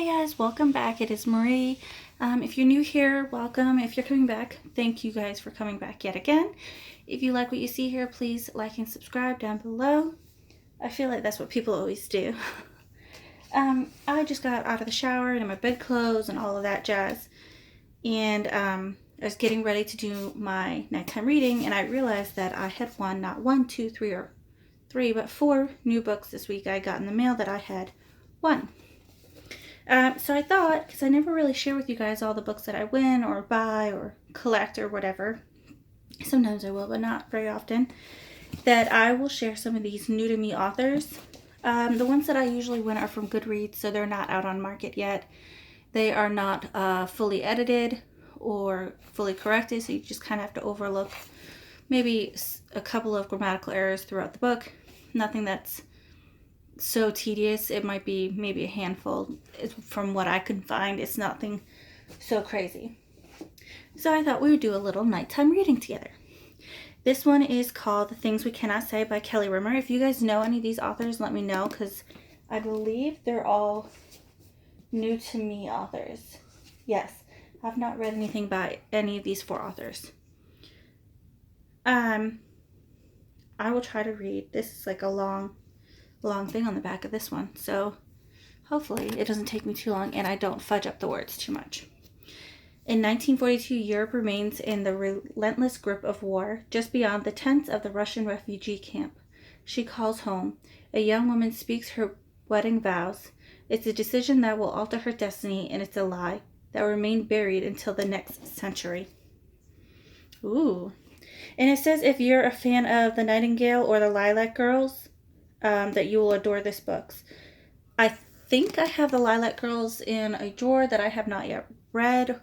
Hey guys, welcome back. It is Marie. If you're new here, welcome. If you're coming back, thank you guys for coming back yet again. If you like what you see here, please like and subscribe down below. I feel like that's what people always do. I just got out of the shower and in my bedclothes and all of that jazz. And I was getting ready to do my nighttime reading, and I realized that I had not one, two, three, but 4 new books this week I got in the mail that I had won. So I thought, because I never really share with you guys all the books that I win or buy or collect or whatever, sometimes I will, but not very often, that I will share some of these new to me authors. The ones that I usually win are from Goodreads, so they're not out on market yet. They are not fully edited or fully corrected, so you just kind of have to overlook maybe a couple of grammatical errors throughout the book. Nothing that's so tedious. It might be maybe a handful. From what I can find, it's nothing so crazy. So I thought we would do a little nighttime reading together. This one is called The Things We Cannot Say by Kelly Rimmer. If you guys know any of these authors, let me know, because I believe they're all new to me authors. Yes, I've not read anything by any of these 4 authors. I will try to read. This is like a long thing on the back of this one, so hopefully it doesn't take me too long and I don't fudge up the words too much. In 1942, Europe remains in the relentless grip of war. Just beyond the tents of the Russian refugee camp, she calls home. A young woman speaks her wedding vows. It's a decision that will alter her destiny, and it's a lie that will remain buried until the next century. Ooh. And it says if you're a fan of The Nightingale or The Lilac Girls, that you will adore this book. I think I have The Lilac Girls in a drawer that I have not yet read,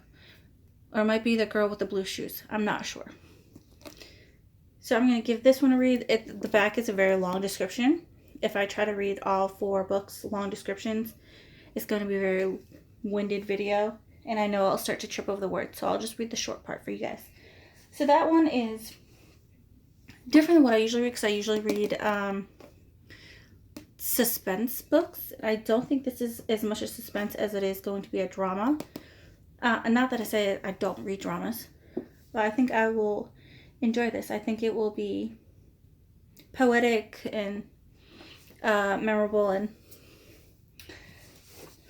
or it might be The Girl with the Blue Shoes. I'm not sure. So I'm going to give this one a read. The back is a very long description. If I try to read all 4 books, long descriptions, it's going to be a very winded video, and I know I'll start to trip over the words, so I'll just read the short part for you guys. So that one is different than what I usually read, because I usually read suspense books. I don't think this is as much a suspense as it is going to be a drama. Not that I say I don't read dramas, but I think I will enjoy this. I think it will be poetic and memorable and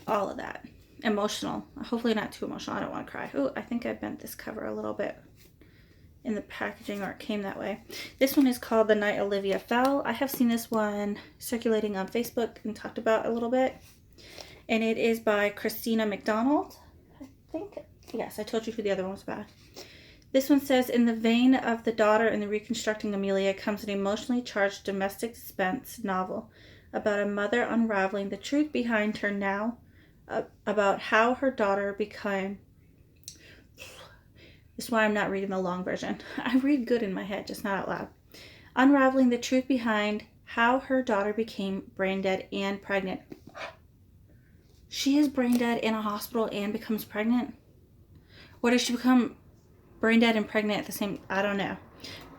all of that. Emotional. Hopefully not too emotional. I don't want to cry. Oh, I think I bent this cover a little bit in the packaging, or it came that way. This one is called The Night Olivia Fell. I have seen this one circulating on Facebook and talked about a little bit. And it is by Christina McDonald. I think, yes, I told you who the other one was about. This one says, in the vein of The Daughter and the Reconstructing Amelia comes an emotionally charged domestic suspense novel about a mother unraveling the truth behind her now, about how her daughter became... This is why I'm not reading the long version. I read good in my head, just not out loud. Unraveling the truth behind how her daughter became brain dead and pregnant. She is brain dead in a hospital and becomes pregnant? Or does she become brain dead and pregnant at the same... I don't know.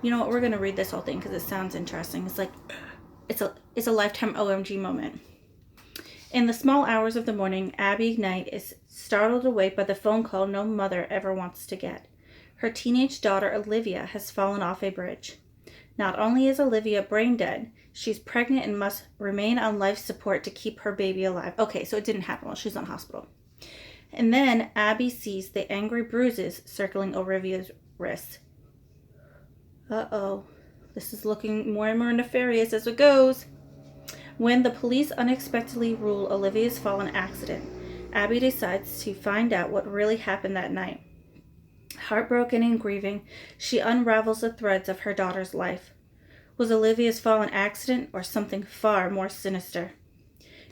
You know what? We're going to read this whole thing because it sounds interesting. It's like... It's a lifetime OMG moment. In the small hours of the morning, Abby Knight is startled awake by the phone call no mother ever wants to get. Her teenage daughter, Olivia, has fallen off a bridge. Not only is Olivia brain dead, she's pregnant and must remain on life support to keep her baby alive. Okay, so it didn't happen while she was in hospital. And then Abby sees the angry bruises circling Olivia's wrist. Uh-oh. This is looking more and more nefarious as it goes. When the police unexpectedly rule Olivia's fall an accident, Abby decides to find out what really happened that night. Heartbroken and grieving, she unravels the threads of her daughter's life. Was Olivia's fall an accident or something far more sinister?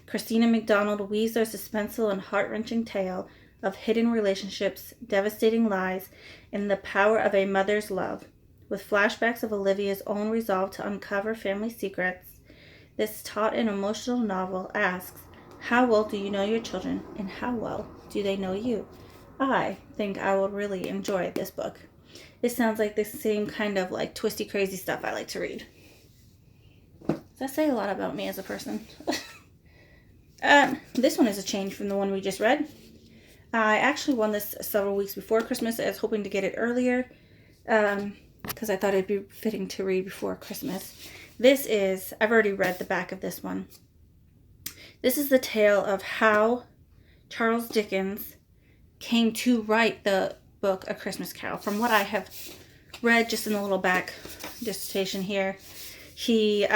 Christina McDonald weaves their suspenseful and heart-wrenching tale of hidden relationships, devastating lies, and the power of a mother's love. With flashbacks of Olivia's own resolve to uncover family secrets, this taut and emotional novel asks, how well do you know your children, and how well do they know you? I think I will really enjoy this book. This sounds like the same kind of like twisty, crazy stuff I like to read. Does that say a lot about me as a person? This one is a change from the one we just read. I actually won this several weeks before Christmas. I was hoping to get it earlier because I thought it'd be fitting to read before Christmas. This is, I've already read the back of this one. This is the tale of how Charles Dickens came to write the book A Christmas Carol. From what I have read just in the little back dissertation here, he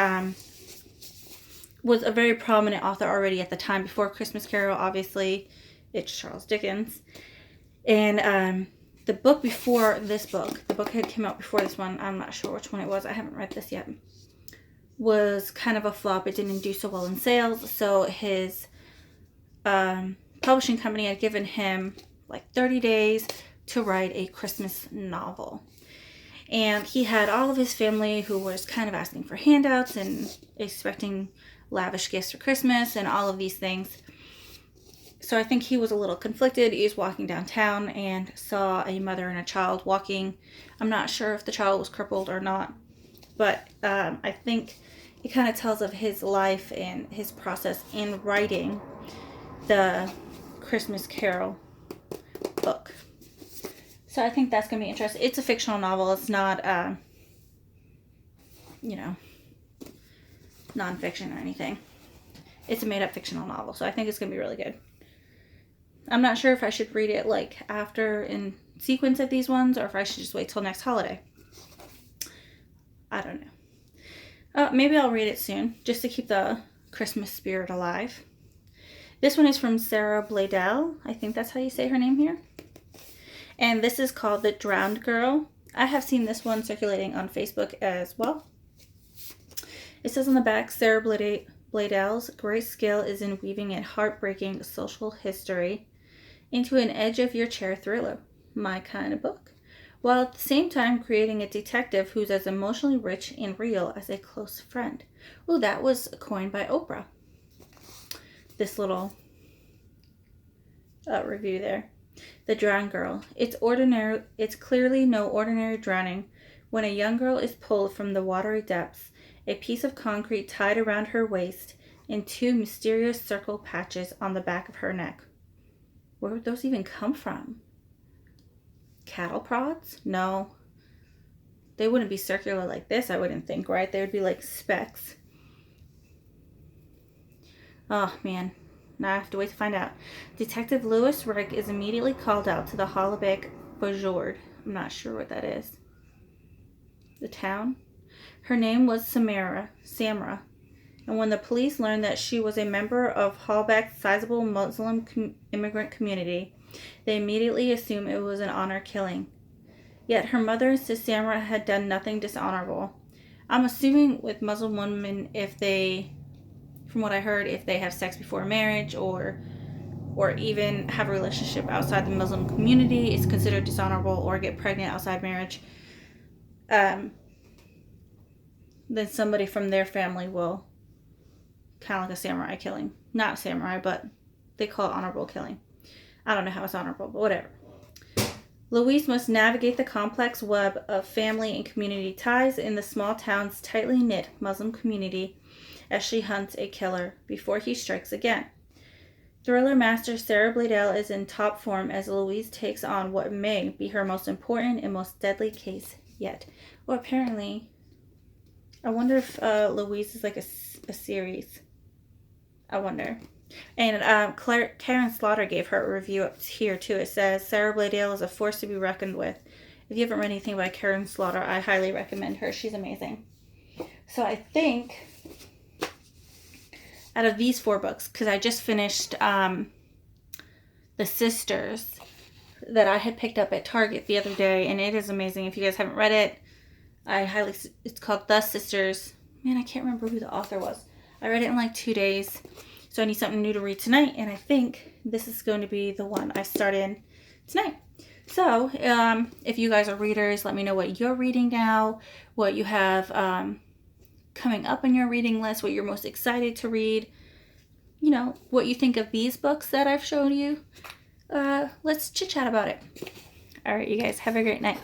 was a very prominent author already at the time. Before Christmas Carol, obviously, it's Charles Dickens. And the book before this book, the book had come out before this one, I'm not sure which one it was, I haven't read this yet, was kind of a flop. It didn't do so well in sales, so his publishing company had given him like 30 days to write a Christmas novel. And he had all of his family who was kind of asking for handouts and expecting lavish gifts for Christmas and all of these things. So I think he was a little conflicted. He was walking downtown and saw a mother and a child walking. I'm not sure if the child was crippled or not, but I think it kind of tells of his life and his process in writing the Christmas Carol book. So I think that's going to be interesting. It's a fictional novel. It's not, nonfiction or anything. It's a made-up fictional novel, so I think it's going to be really good. I'm not sure if I should read it like after in sequence of these ones or if I should just wait till next holiday. I don't know. Maybe I'll read it soon just to keep the Christmas spirit alive. This one is from Sarah Bladel. I think that's how you say her name here. And this is called The Drowned Girl. I have seen this one circulating on Facebook as well. It says on the back, Sarah Bladel's great skill is in weaving a heartbreaking social history into an edge-of-your-chair thriller. My kind of book. While at the same time creating a detective who's as emotionally rich and real as a close friend. Oh, that was coined by Oprah. This little review there. The Drowned Girl. It's clearly no ordinary drowning when a young girl is pulled from the watery depths, a piece of concrete tied around her waist, and two mysterious circle patches on the back of her neck. Where would those even come from? Cattle prods? No. They wouldn't be circular like this, I wouldn't think, right? They would be like specks. Oh, man. Now I have to wait to find out. Detective Louis Rick is immediately called out to the Hollebeck Bajord. I'm not sure what that is. The town? Her name was Samara. And when the police learned that she was a member of Hollebeck's sizable Muslim immigrant community, they immediately assumed it was an honor killing. Yet her mother insists Samara had done nothing dishonorable. I'm assuming with Muslim women, from what I heard, if they have sex before marriage or even have a relationship outside the Muslim community, it's considered dishonorable, or get pregnant outside marriage, then somebody from their family will kind of like a samurai killing. Not samurai, but they call it honorable killing. I don't know how it's honorable, but whatever. Louise must navigate the complex web of family and community ties in the small town's tightly knit Muslim community as she hunts a killer before he strikes again. Thriller master Sarah Bladel is in top form as Louise takes on what may be her most important and most deadly case yet. Well, apparently, I wonder if Louise is like a series. I wonder. And Karen Slaughter gave her a review up here too. It says, Sarah Bladel is a force to be reckoned with. If you haven't read anything by Karen Slaughter, I highly recommend her. She's amazing. So I think out of these 4 books, because I just finished The Sisters that I had picked up at Target the other day, and it is amazing. If you guys haven't read it, it's called The Sisters. Man, I can't remember who the author was. I read it in like 2 days. So I need something new to read tonight, and I think this is going to be the one I start in tonight. So, if you guys are readers, let me know what you're reading now, what you have coming up on your reading list, what you're most excited to read, what you think of these books that I've showed you. Let's chit-chat about it. All right, you guys, have a great night.